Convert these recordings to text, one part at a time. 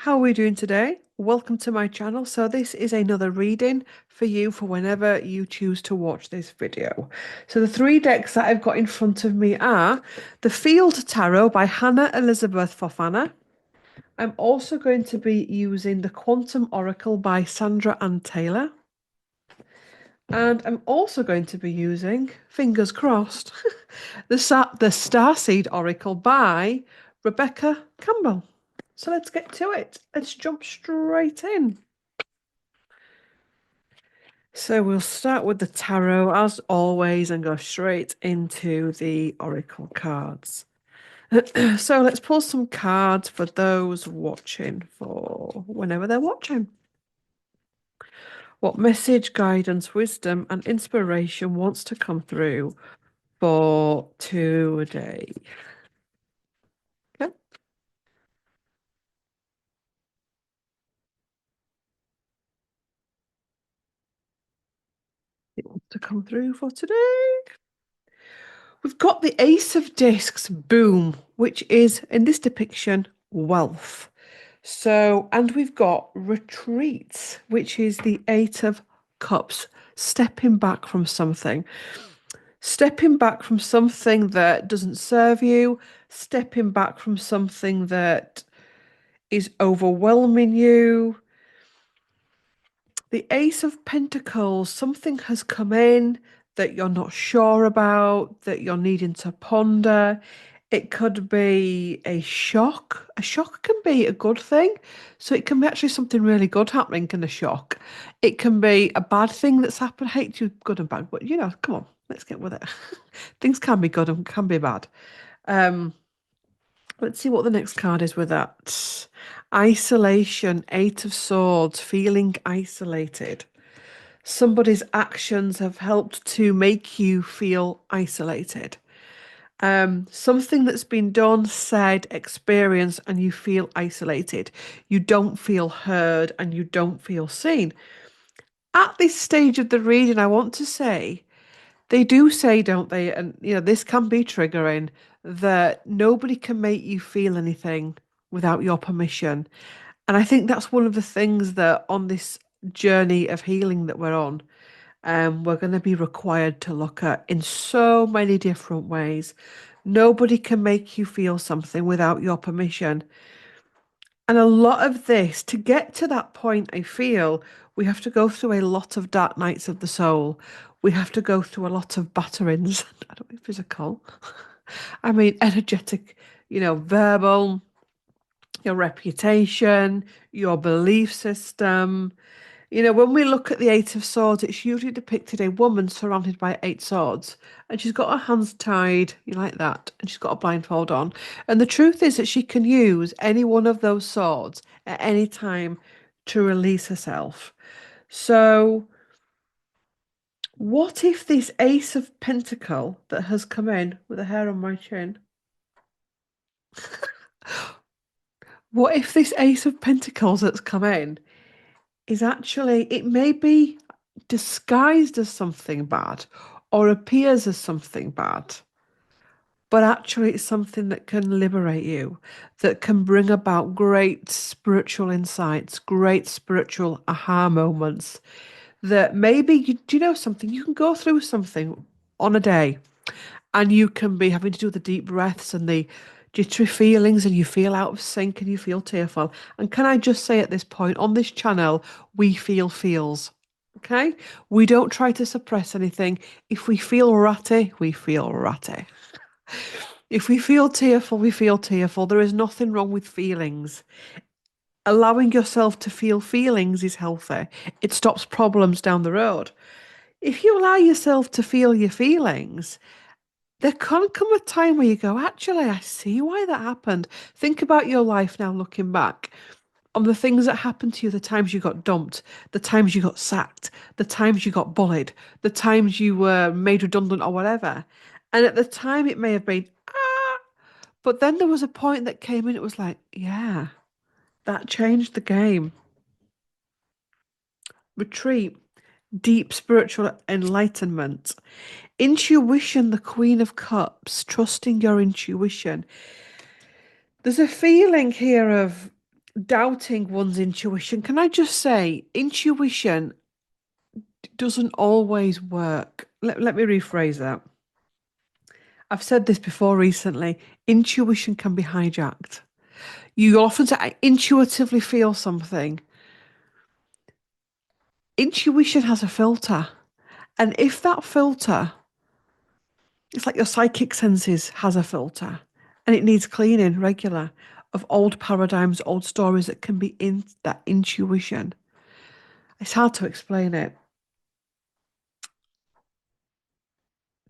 How are we doing today? Welcome to my channel. So this is another reading for you for whenever you choose to watch this video. So the three decks that I've got in front of me are the Field Tarot by Hannah Elizabeth Fofana. I'm also going to be using the Quantum Oracle by Sandra Ann Taylor. And I'm also going to be using, fingers crossed, the Starseed Oracle by Rebecca Campbell. So let's get to it. Let's jump straight in. So we'll start with the tarot as always and go straight into the oracle cards. So let's pull some cards for those watching for whenever they're watching. What message, guidance, wisdom, and inspiration wants to come through for today? Okay. It wants to come through for today. We've got the Ace of Discs, boom, which is, in this depiction, wealth. So, and we've got retreats, which is the Eight of Cups, stepping back from something. Stepping back from something that doesn't serve you, stepping back from something that is overwhelming you. The Ace of Pentacles, something has come in that you're not sure about, that you're needing to ponder. It could be a shock. A shock can be a good thing. So it can be actually something really good happening in a shock. It can be a bad thing that's happened. Hate you, good and bad, but come on, let's get with it. Things can be good and can be bad. Um, let's see what the next card is with that. Isolation, Eight of Swords, feeling isolated. Somebody's actions have helped to make you feel isolated. Something that's been done, said, experienced, and you feel isolated. You don't feel heard and you don't feel seen. At this stage of the reading, I want to say, they do say, don't they? And this can be triggering, that nobody can make you feel anything without your permission. And I think that's one of the things that on this journey of healing that we're on, we're going to be required to look at in so many different ways. Nobody can make you feel something without your permission. And a lot of this, to get to that point, I feel we have to go through a lot of dark nights of the soul. We have to go through a lot of batterings. I don't mean physical. I mean energetic, verbal, your reputation, your belief system. When we look at the Eight of Swords, it's usually depicted a woman surrounded by eight swords, and she's got her hands tied, like that, and she's got a blindfold on. And the truth is that she can use any one of those swords at any time to release herself. So, what if this Ace of Pentacle that has come in with a hair on my chin? What if this Ace of Pentacles that's come in is actually, it may be disguised as something bad or appears as something bad, but actually it's something that can liberate you, that can bring about great spiritual insights, great spiritual aha moments. That maybe, do you know something? You can go through something on a day and you can be having to do the deep breaths and the jittery feelings, and you feel out of sync and you feel tearful. And can I just say at this point on this channel, we feel feels. Okay? We don't try to suppress anything. If we feel ratty, we feel ratty. If we feel tearful, we feel tearful. There is nothing wrong with feelings. Allowing yourself to feel feelings is healthy. It stops problems down the road. If you allow yourself to feel your feelings, there can come a time where you go, actually, I see why that happened. Think about your life now, looking back on the things that happened to you, the times you got dumped, the times you got sacked, the times you got bullied, the times you were made redundant or whatever. And at the time, it may have been, but then there was a point that came in, it was like, yeah, that changed the game. Retreat, deep spiritual enlightenment. Intuition, the Queen of Cups, trusting your intuition. There's a feeling here of doubting one's intuition. Can I just say, intuition doesn't always work. Let me rephrase that. I've said this before recently. Intuition can be hijacked. You often say, I intuitively feel something. Intuition has a filter. And if that filter, it's like your psychic senses has a filter and it needs cleaning regular of old paradigms, old stories that can be in that intuition. It's hard to explain it.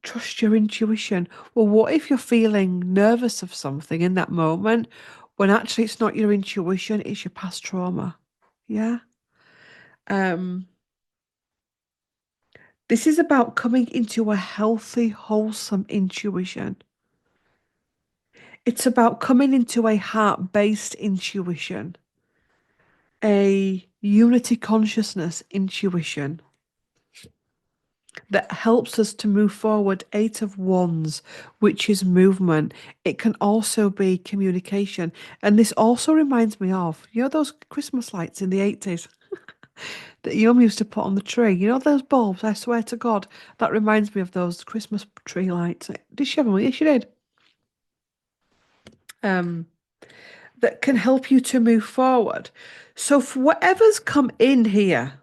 Trust your intuition. Well, what if you're feeling nervous of something in that moment when actually it's not your intuition, it's your past trauma? Yeah. Um, this is about coming into a healthy, wholesome intuition. It's about coming into a heart-based intuition, a unity consciousness intuition that helps us to move forward. Eight of Wands, which is movement. It can also be communication. And this also reminds me of, those Christmas lights in the 80s that your mum used to put on the tree? You know those bulbs? I swear to God, that reminds me of those Christmas tree lights. Did she have them? Yes, she did. Um, that can help you to move forward. So for whatever's come in here,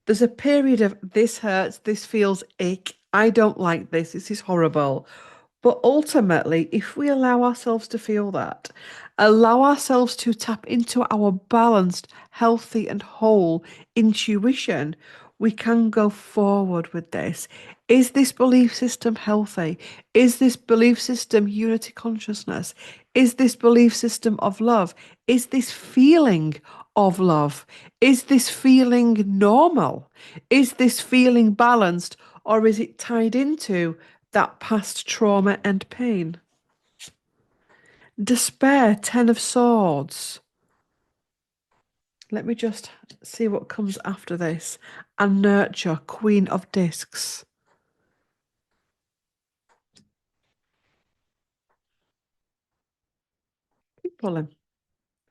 there's a period of this hurts, this feels ick, I don't like this is horrible. But ultimately, if we allow ourselves to feel that, allow ourselves to tap into our balanced, healthy, and whole intuition, we can go forward with this. Is this belief system healthy? Is this belief system unity consciousness? Is this belief system of love? Is this feeling of love? Is this feeling normal? Is this feeling balanced? Or is it tied into that past trauma and pain? Despair, Ten of Swords. Let me just see what comes after this. And nurture, Queen of Discs. Keep pulling.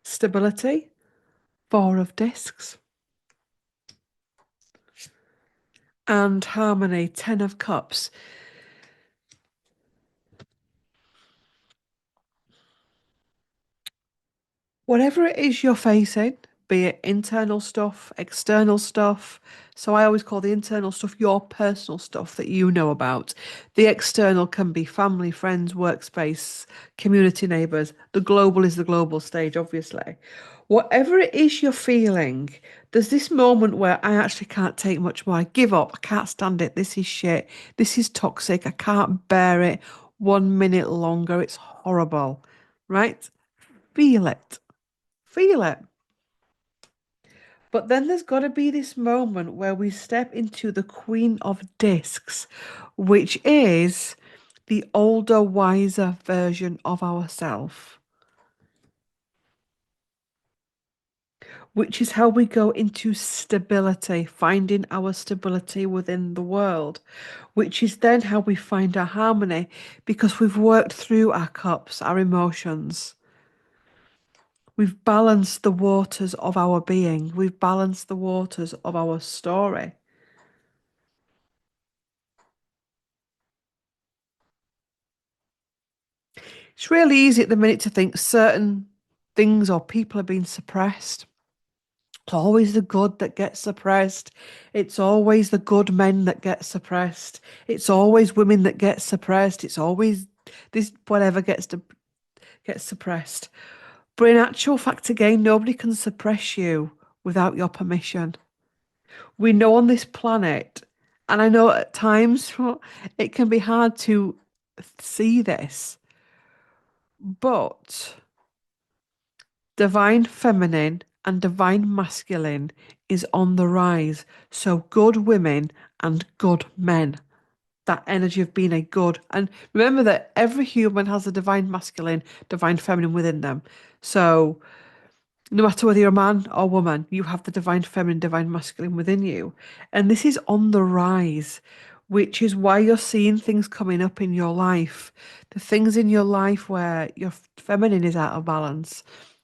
Stability, Four of Discs. And harmony, Ten of Cups. Whatever it is you're facing, be it internal stuff, external stuff. So I always call the internal stuff your personal stuff that you know about. The external can be family, friends, workspace, community neighbours. The global is the global stage, obviously. Whatever it is you're feeling, there's this moment where I actually can't take much more. I give up. I can't stand it. This is shit. This is toxic. I can't bear it 1 minute longer. It's horrible. Right? Feel it. Feel it. But then there's got to be this moment where we step into the Queen of Discs, which is the older, wiser version of ourself, which is how we go into stability, finding our stability within the world, which is then how we find our harmony because we've worked through our cups, our emotions. We've balanced the waters of our being. We've balanced the waters of our story. It's really easy at the minute to think certain things or people are being suppressed. It's always the good that gets suppressed. It's always the good men that get suppressed. It's always women that get suppressed. It's always this whatever gets suppressed. But in actual fact, again, nobody can suppress you without your permission. We know on this planet, and I know at times it can be hard to see this, but divine feminine and divine masculine is on the rise. So good women and good men. That energy of being a good. And remember that every human has a divine masculine, divine feminine within them. So no matter whether you're a man or woman, you have the divine feminine, divine masculine within you. And this is on the rise, which is why you're seeing things coming up in your life. The things in your life where your feminine is out of balance,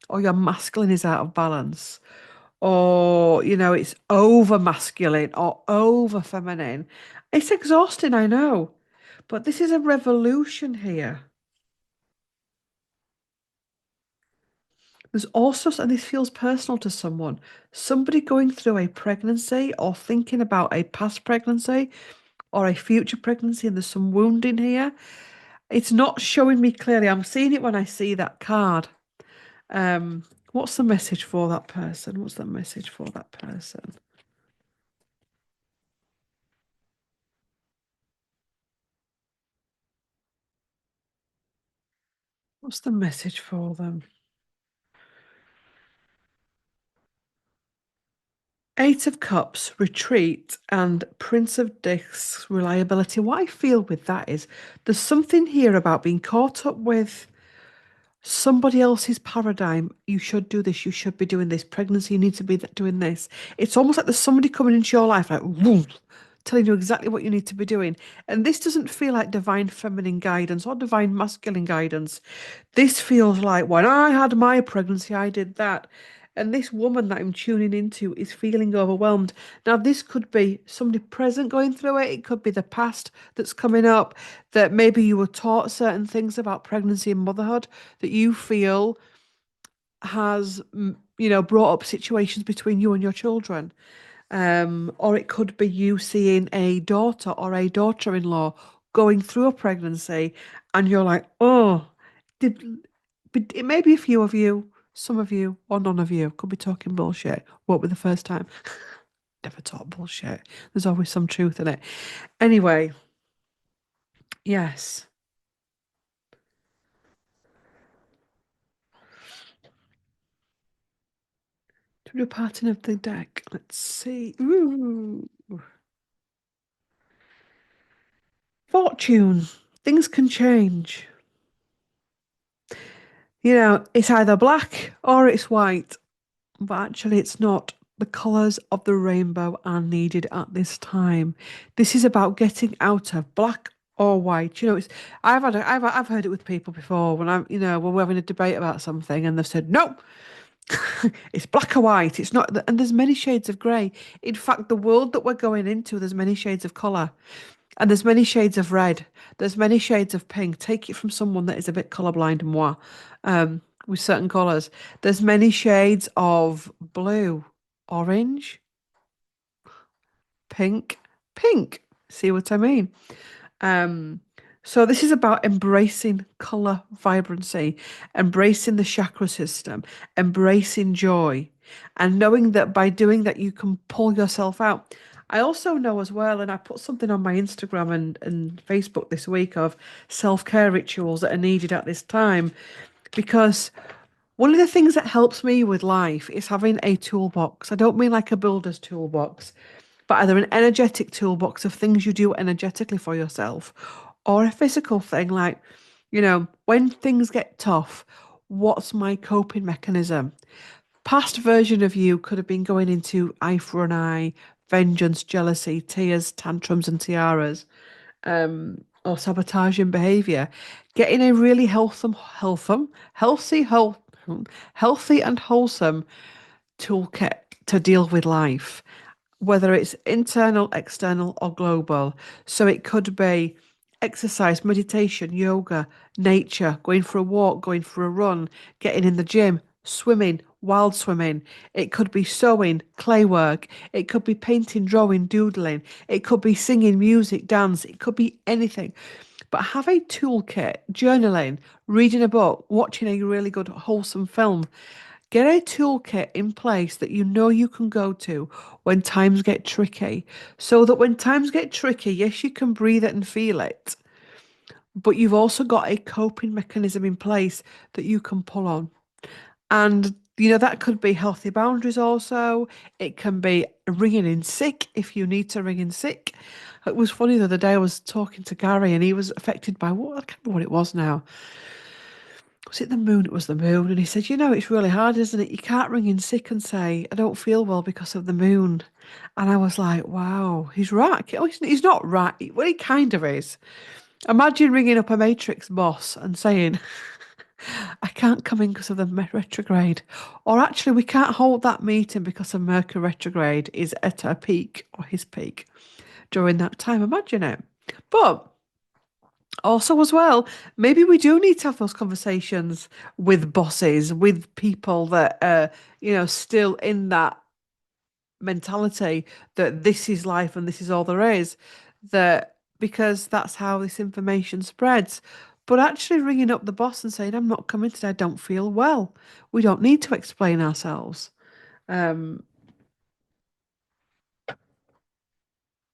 or your masculine is out of balance, or it's over masculine or over feminine. It's exhausting, I know, but this is a revolution here. There's also, and this feels personal to someone, somebody going through a pregnancy or thinking about a past pregnancy or a future pregnancy, and there's some wounding here. It's not showing me clearly. I'm seeing it when I see that card. What's the message for that person? What's the message for that person? What's the message for them? Eight of Cups, retreat, and Prince of Discs, reliability. What I feel with that is there's something here about being caught up with somebody else's paradigm. You should do this. You should be doing this. Pregnancy, you need to be doing this. It's almost like there's somebody coming into your life, like, whoom, telling you exactly what you need to be doing. And this doesn't feel like divine feminine guidance or divine masculine guidance. This feels like when I had my pregnancy, I did that. And this woman that I'm tuning into is feeling overwhelmed. Now, this could be somebody present going through it. It could be the past that's coming up, that maybe you were taught certain things about pregnancy and motherhood that you feel has, brought up situations between you and your children. Or it could be you seeing a daughter or a daughter-in-law going through a pregnancy, and you're like, oh, did but it may be a few of you, some of you, or none of you could be talking bullshit. Won't be the first time. Never talk bullshit. There's always some truth in it. Anyway, yes. To do parting of the deck. Let's see. Ooh. Fortune. Things can change. It's either black or it's white, but actually it's not. The colours of the rainbow are needed at this time. This is about getting out of black or white. I've heard it with people before when when we're having a debate about something and they've said, no, it's black or white. It's not, and there's many shades of grey. In fact, the world that we're going into, there's many shades of colour. And there's many shades of red. There's many shades of pink. Take it from someone that is a bit colourblind, moi, with certain colours. There's many shades of blue, orange, pink, pink. See what I mean? Um, so this is about embracing color vibrancy, embracing the chakra system, embracing joy, and knowing that by doing that you can pull yourself out. I also know as well, and I put something on my Instagram and Facebook this week of self-care rituals that are needed at this time, because one of the things that helps me with life is having a toolbox. I don't mean like a builder's toolbox, but either an energetic toolbox of things you do energetically for yourself, or a physical thing like, when things get tough, what's my coping mechanism? Past version of you could have been going into eye for an eye, vengeance, jealousy, tears, tantrums, and tiaras, or sabotaging behavior. Getting a really healthy and wholesome toolkit to deal with life, whether it's internal, external, or global. So it could be exercise, meditation, yoga, nature, going for a walk, going for a run, getting in the gym, swimming, wild swimming. It could be sewing, clay work. It could be painting, drawing, doodling. It could be singing, music, dance. It could be anything. But have a toolkit, journaling, reading a book, watching a really good, wholesome film. Get a toolkit in place that you know you can go to when times get tricky. So that when times get tricky, yes, you can breathe it and feel it, but you've also got a coping mechanism in place that you can pull on. And, that could be healthy boundaries also. It can be ringing in sick if you need to ring in sick. It was funny the other day, I was talking to Gary and he was affected by what, I can't remember what it was now. Was it the moon? It was the moon. And he said, it's really hard, isn't it? You can't ring in sick and say, I don't feel well because of the moon. And I was like, wow, he's right. Oh, he's not right. Well, he kind of is. Imagine ringing up a Matrix boss and saying, I can't come in because of the retrograde. Or actually, we can't hold that meeting because the Mercury retrograde is at her peak or his peak during that time. Imagine it. But also, as well, maybe we do need to have those conversations with bosses, with people that are, still in that mentality that this is life and this is all there is, that because that's how this information spreads. But actually ringing up the boss and saying, I'm not coming today, I don't feel well. We don't need to explain ourselves. Um,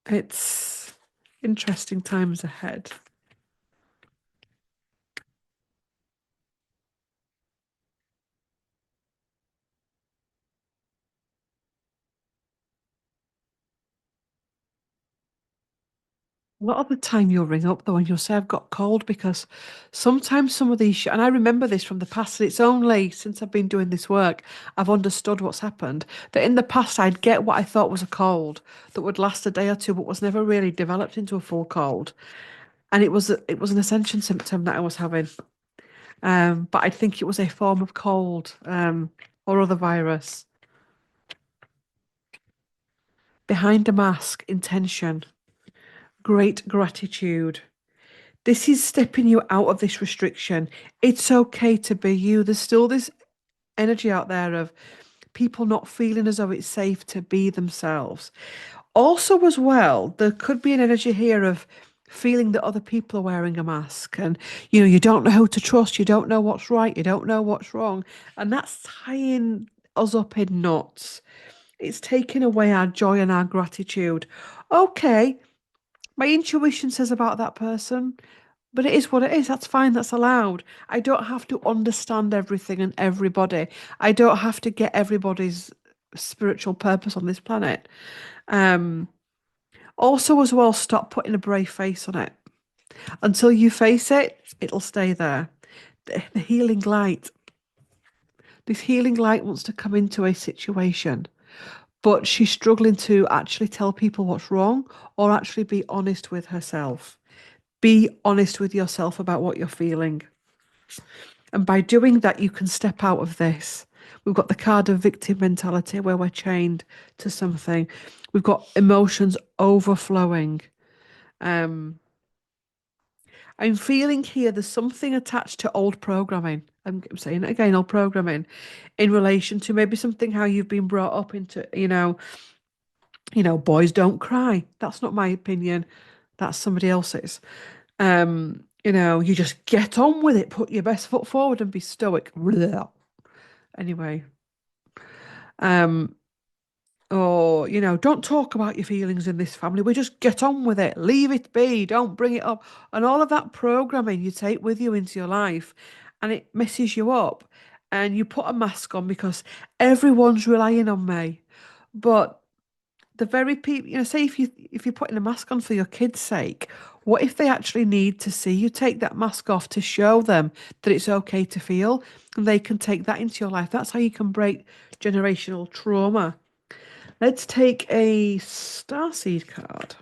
it's interesting times ahead. A lot of the time you'll ring up though and you'll say I've got cold because sometimes some of these and I remember this from the past and it's only since I've been doing this work I've understood what's happened that in the past I'd get what I thought was a cold that would last a day or two but was never really developed into a full cold and it was an ascension symptom that I was having but I think it was a form of cold or other virus. Behind a mask, intention, great gratitude. This is stepping you out of this restriction. It's okay to be you. There's still this energy out there of people not feeling as though it's safe to be themselves. Also, as well, there could be an energy here of feeling that other people are wearing a mask and you don't know who to trust, you don't know what's right, you don't know what's wrong, and that's tying us up in knots. It's taking away our joy and our gratitude. Okay, my intuition says about that person. But it is what it is. That's fine. That's allowed. I don't have to understand everything and everybody. I don't have to get everybody's spiritual purpose on this planet. Um, Also, as well, stop putting a brave face on it. Until you face it, it'll stay there. The healing light. This healing light wants to come into a situation, but she's struggling to actually tell people what's wrong or actually be honest with herself. Be honest with yourself about what you're feeling. And by doing that, you can step out of this. We've got the card of victim mentality where we're chained to something. We've got emotions overflowing. Um, I'm feeling here there's something attached to old programming. I'm saying it again, old programming, in relation to maybe something how you've been brought up into, boys don't cry. That's not my opinion. That's somebody else's. You just get on with it, put your best foot forward and be stoic. Anyway, um, or, don't talk about your feelings in this family. We just get on with it. Leave it be. Don't bring it up. And all of that programming you take with you into your life and it messes you up. And you put a mask on because everyone's relying on me. But the very people, say if you're putting a mask on for your kids' sake, what if they actually need to see you take that mask off to show them that it's okay to feel and they can take that into your life? That's how you can break generational trauma. Let's take a starseed card.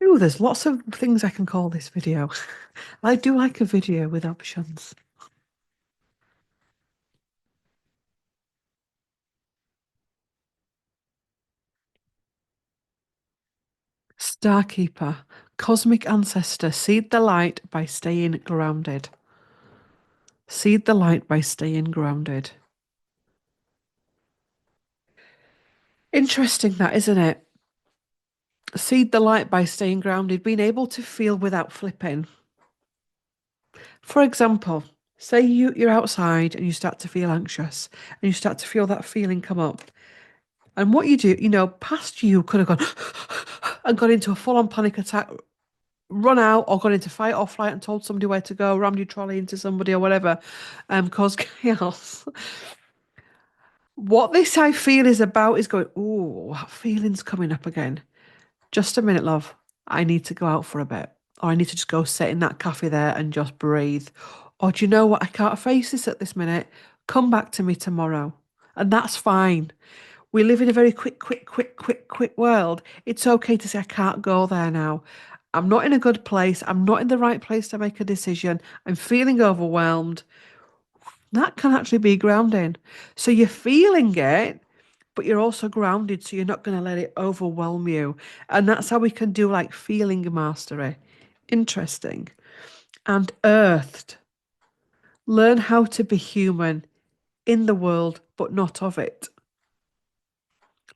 Ooh, there's lots of things I can call this video. I do like a video with options. Starkeeper, cosmic ancestor, seed the light by staying grounded. Seed the light by staying grounded. Interesting that, isn't it? Seed the light by staying grounded, being able to feel without flipping. For example, say you're outside and you start to feel anxious and you start to feel that feeling come up. And what you do, past you could have gone and gone into a full-on panic attack, run out or gone into fight or flight and told somebody where to go, rammed your trolley into somebody or whatever, caused chaos. What this I feel is about is going, oh, that feeling's coming up again. Just a minute, love. I need to go out for a bit. Or I need to just go sit in that cafe there and just breathe. Or do you know what? I can't face this at this minute. Come back to me tomorrow. And that's fine. We live in a very quick world. It's okay to say, I can't go there now. I'm not in a good place. I'm not in the right place to make a decision. I'm feeling overwhelmed. That can actually be grounding. So you're feeling it, but you're also grounded, so you're not going to let it overwhelm you. And that's how we can do like feeling mastery. Interesting. And earthed. Learn how to be human in the world, but not of it.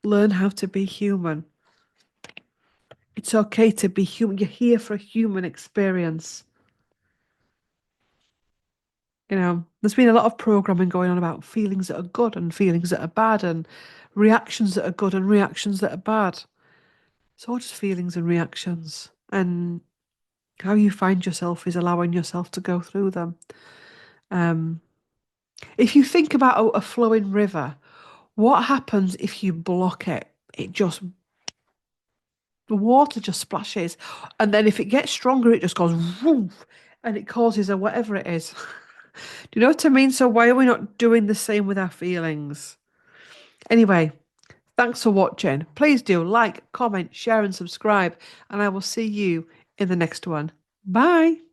Learn how to be human. It's okay to be human. You're here for a human experience. There's been a lot of programming going on about feelings that are good and feelings that are bad and reactions that are good and reactions that are bad. It's all just feelings and reactions. And how you find yourself is allowing yourself to go through them. Um, if you think about a flowing river, what happens if you block it? The water just splashes. And then if it gets stronger, it just goes woof and it causes a whatever it is. Do you know what I mean? So why are we not doing the same with our feelings? Anyway, thanks for watching. Please do like, comment, share, and subscribe. And I will see you in the next one. Bye.